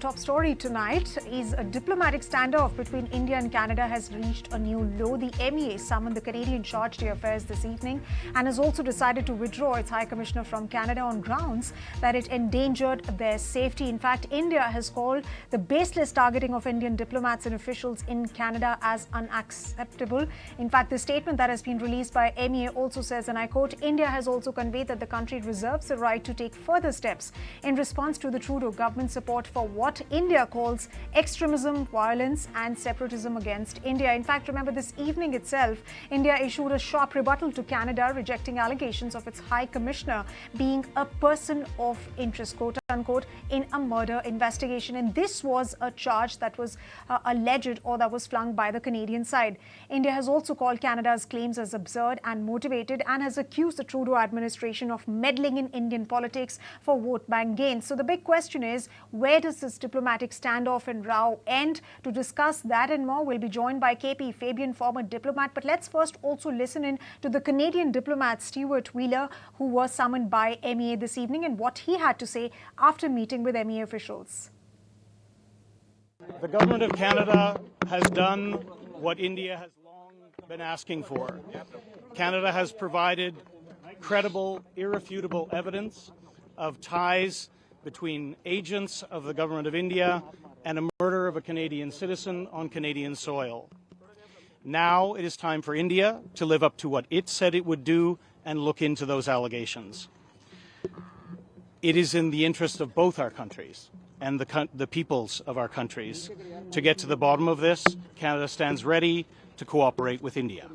top story tonight is a diplomatic standoff between India and Canada has reached a new low. The MEA summoned the Canadian charge d'affaires this evening and has also decided to withdraw its High Commissioner from Canada on grounds that it endangered their safety. In fact, India has called the baseless targeting of Indian diplomats and officials in Canada as unacceptable. In fact, the statement that has been released by MEA also says, and I quote, India has also conveyed that the country reserves the right to take further steps in response to the Trudeau government support for what India calls extremism, violence and separatism against India. In fact, remember this evening itself, India issued a sharp rebuttal to Canada, rejecting allegations of its High Commissioner being a person of interest, quote unquote, in a murder investigation. And this was a charge that was alleged or that was flung by the Canadian side. India has also called Canada's claims as absurd and motivated and has accused the Trudeau administration of meddling in Indian politics for vote bank gains. So the big question is, where does this diplomatic standoff and row end? To discuss that and more, we'll be joined by KP Fabian, former diplomat. But let's first also listen in to the Canadian diplomat Stuart Wheeler, who was summoned by MEA this evening, and what he had to say after meeting with MEA officials. The Government of Canada has done what India has long been asking for. Canada has provided credible, irrefutable evidence of ties between agents of the Government of India and a murder of a Canadian citizen on Canadian soil. Now it is time for India to live up to what it said it would do and look into those allegations. It is in the interest of both our countries and the peoples of our countries to get to the bottom of this. Canada stands ready to cooperate with India.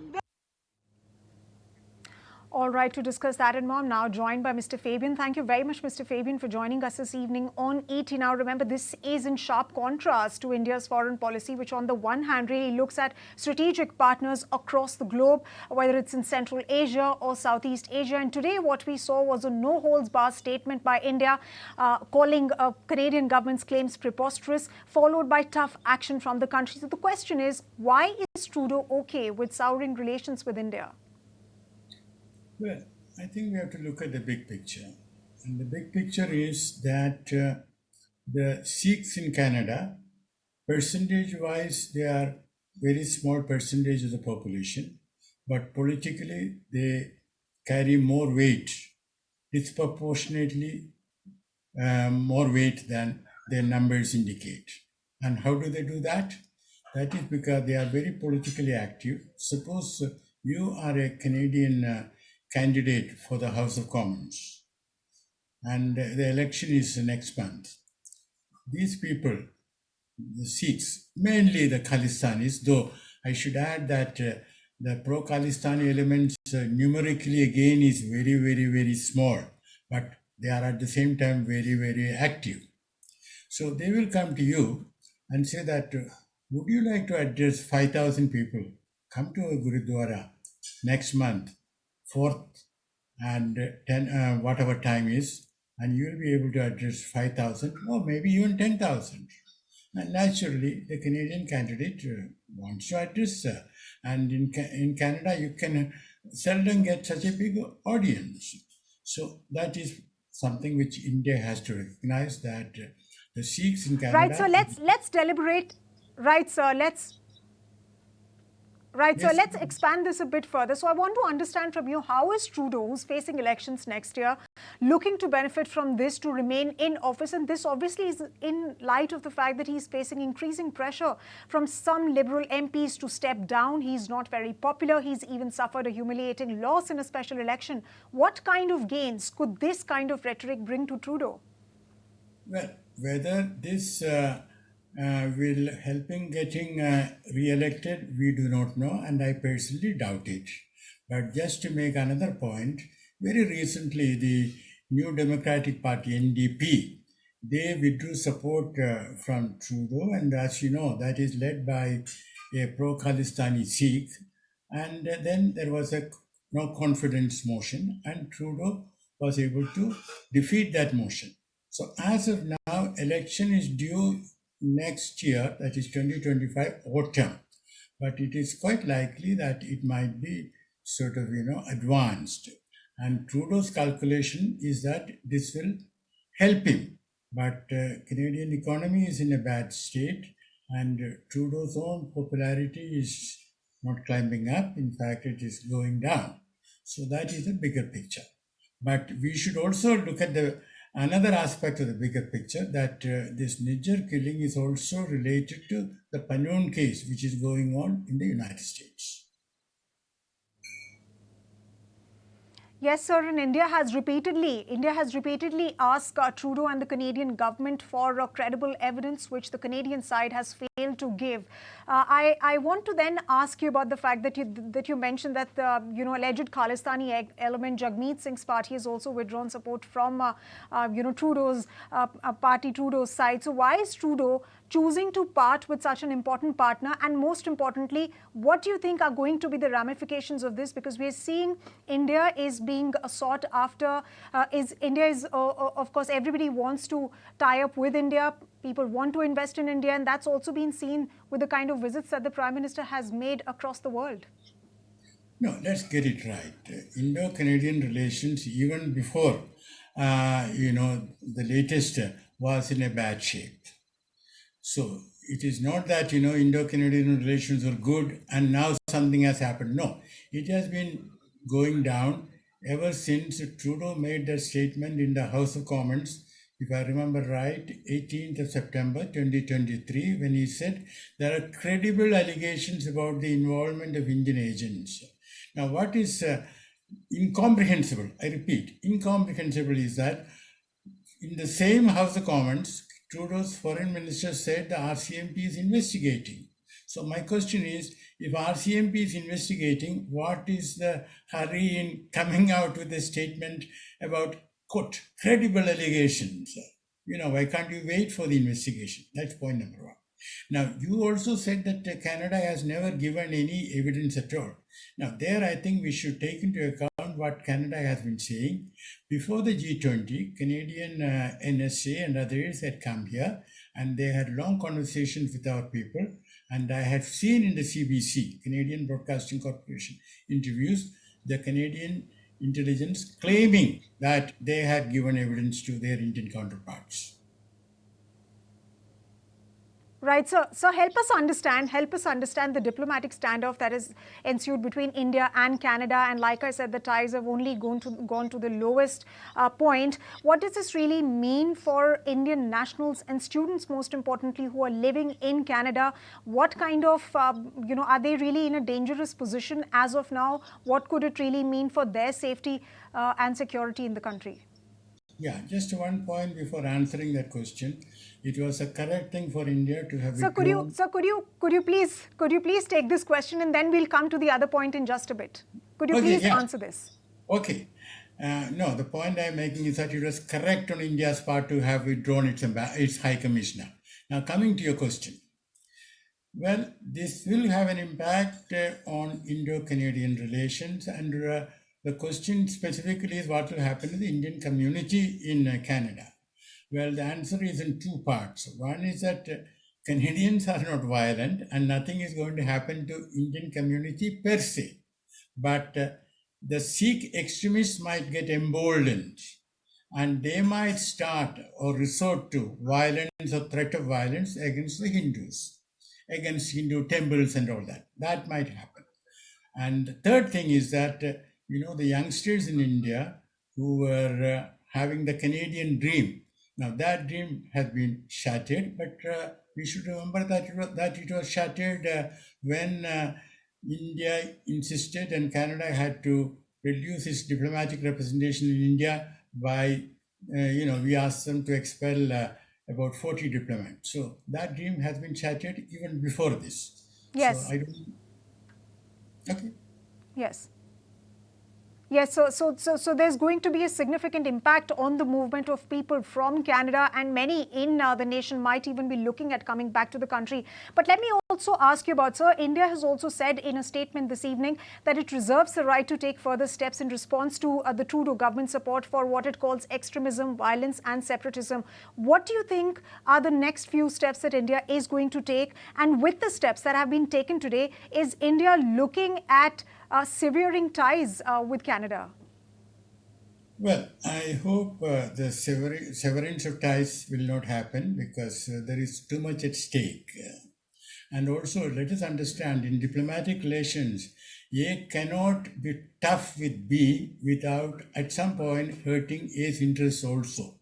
All right, to discuss that and more, I'm now joined by Mr. Fabian. Thank you very much, Mr. Fabian, for joining us this evening on ET. Now, remember, this is in sharp contrast to India's foreign policy, which on the one hand really looks at strategic partners across the globe, whether it's in Central Asia or Southeast Asia. And today what we saw was a no-holds-barred statement by India calling Canadian government's claims preposterous, followed by tough action from the country. So the question is, why is Trudeau okay with souring relations with India? Well, I think we have to look at the big picture. And the big picture is that the Sikhs in Canada, percentage-wise, they are very small percentage of the population, but politically they carry more weight, disproportionately more weight than their numbers indicate. And how do they do that? That is because they are very politically active. Suppose you are a Canadian candidate for the House of Commons and the election is next month. These people, the Sikhs, mainly the Khalistanis, though I should add that the pro-Khalistani elements numerically again is very, very, very small, but they are at the same time very, very active. So they will come to you and say that, would you like to address 5,000 people? Come to a Gurudwara next month, 4th and 10, whatever time is, and you will be able to address 5,000 or maybe even 10,000. And naturally, the Canadian candidate wants to address, and in Canada, you can seldom get such a big audience. So that is something which India has to recognize, that the Sikhs in Canada... Right, so let's deliberate. Right, sir, so let's expand this a bit further. So I want to understand from you, how is Trudeau, who's facing elections next year, looking to benefit from this to remain in office? And this obviously is in light of the fact that he's facing increasing pressure from some Liberal MPs to step down. He's not very popular. He's even suffered a humiliating loss in a special election. What kind of gains could this kind of rhetoric bring to Trudeau? Well, whether this will help in getting re-elected, we do not know, and I personally doubt it. But just to make another point, very recently the New Democratic Party, NDP, they withdrew support from Trudeau, and as you know, that is led by a pro-Khalistani Sikh, and then there was a no confidence motion, and Trudeau was able to defeat that motion. So as of now, election is due next year, that is 2025 autumn, but it is quite likely that it might be sort of, advanced. And Trudeau's calculation is that this will help him But Canadian economy is in a bad state, and Trudeau's own popularity is not climbing up. In fact, it is going down. So that is the bigger picture. But we should also look at the another aspect of the bigger picture, that this Niger killing is also related to the Panun case, which is going on in the United States. Yes, sir. And India has repeatedly asked Trudeau and the Canadian government for credible evidence, which the Canadian side has failed to give. I want to then ask you about the fact that you mentioned that the alleged Khalistani element Jagmeet Singh's party has also withdrawn support from Trudeau's party, Trudeau's side. So why is Trudeau choosing to part with such an important partner? And most importantly, what do you think are going to be the ramifications of this? Because we are seeing India is being sought after. Of course, everybody wants to tie up with India. People want to invest in India. And that's also been seen with the kind of visits that the Prime Minister has made across the world. No, let's get it right. Indo-Canadian relations, even before, the latest was in a bad shape. So it is not that, Indo-Canadian relations are good and now something has happened. No, it has been going down ever since Trudeau made that statement in the House of Commons, if I remember right, 18th of September 2023, when he said there are credible allegations about the involvement of Indian agents. Now, what is incomprehensible, I repeat, incomprehensible is that in the same House of Commons, Trudeau's foreign minister said the RCMP is investigating. So my question is, if RCMP is investigating, what is the hurry in coming out with a statement about, quote, credible allegations? Why can't you wait for the investigation? That's point number one. Now, you also said that Canada has never given any evidence at all. Now, there I think we should take into account what Canada has been saying. Before the G20, Canadian NSA and others had come here and they had long conversations with our people. And I have seen in the CBC, Canadian Broadcasting Corporation, interviews, the Canadian intelligence claiming that they had given evidence to their Indian counterparts. Right, so help us understand the diplomatic standoff that has ensued between India and Canada. And like I said, the ties have only gone to the lowest point. What does this really mean for Indian nationals and students, most importantly, who are living in Canada? What kind of, are they really in a dangerous position as of now? What could it really mean for their safety and security in the country? Yeah, just one point before answering that question. It was a correct thing for India to have. Sir, could you please take this question, and then we'll come to the other point in just a bit. Could you please answer this? Okay. No, the point I'm making is that it was correct on India's part to have withdrawn its High Commissioner. Now, coming to your question. Well, this will have an impact on Indo-Canadian relations, and the question specifically is what will happen to the Indian community in Canada. Well, the answer is in two parts. One is that Canadians are not violent and nothing is going to happen to Indian community per se. But the Sikh extremists might get emboldened and they might start or resort to violence or threat of violence against the Hindus, against Hindu temples and all that. That might happen. And the third thing is that, the youngsters in India who were having the Canadian dream, now that dream has been shattered, but we should remember that it was shattered when India insisted and Canada had to reduce its diplomatic representation in India by, we asked them to expel about 40 diplomats. So that dream has been shattered even before this. Yes. So I don't. Okay. Yes. Yes, so there's going to be a significant impact on the movement of people from Canada, and many in the nation might even be looking at coming back to the country. But let me also ask you about, sir, India has also said in a statement this evening that it reserves the right to take further steps in response to the Trudeau government support for what it calls extremism, violence and separatism. What do you think are the next few steps that India is going to take? And with the steps that have been taken today, is India looking at severing ties with Canada? Well, I hope the severance of ties will not happen because there is too much at stake. And also, let us understand in diplomatic relations, A cannot be tough with B without at some point hurting A's interests also.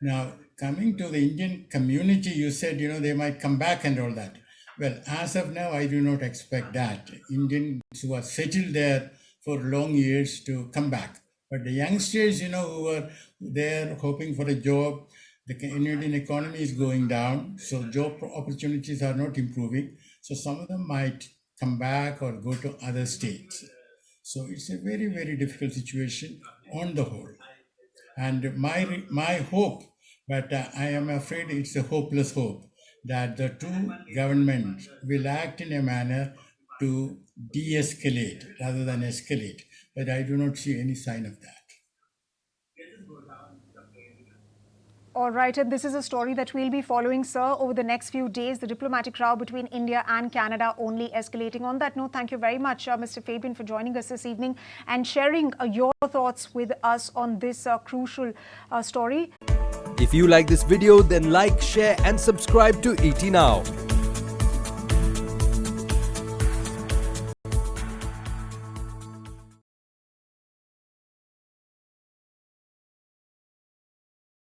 Now, coming to the Indian community, you said, they might come back and all that. Well, as of now, I do not expect that. Indians who are settled there for long years to come back. But the youngsters, who are there hoping for a job, the Canadian economy is going down, so job opportunities are not improving. So some of them might come back or go to other states. So it's a very, very difficult situation on the whole. And my hope, but I am afraid it's a hopeless hope, that the two governments will act in a manner to de-escalate rather than escalate. But I do not see any sign of that. All right, and this is a story that we'll be following, sir, over the next few days. The diplomatic row between India and Canada only escalating. On that note, thank you very much, Mr. Fabian, for joining us this evening and sharing your thoughts with us on this crucial story. If you like this video, then like, share and subscribe to ET Now.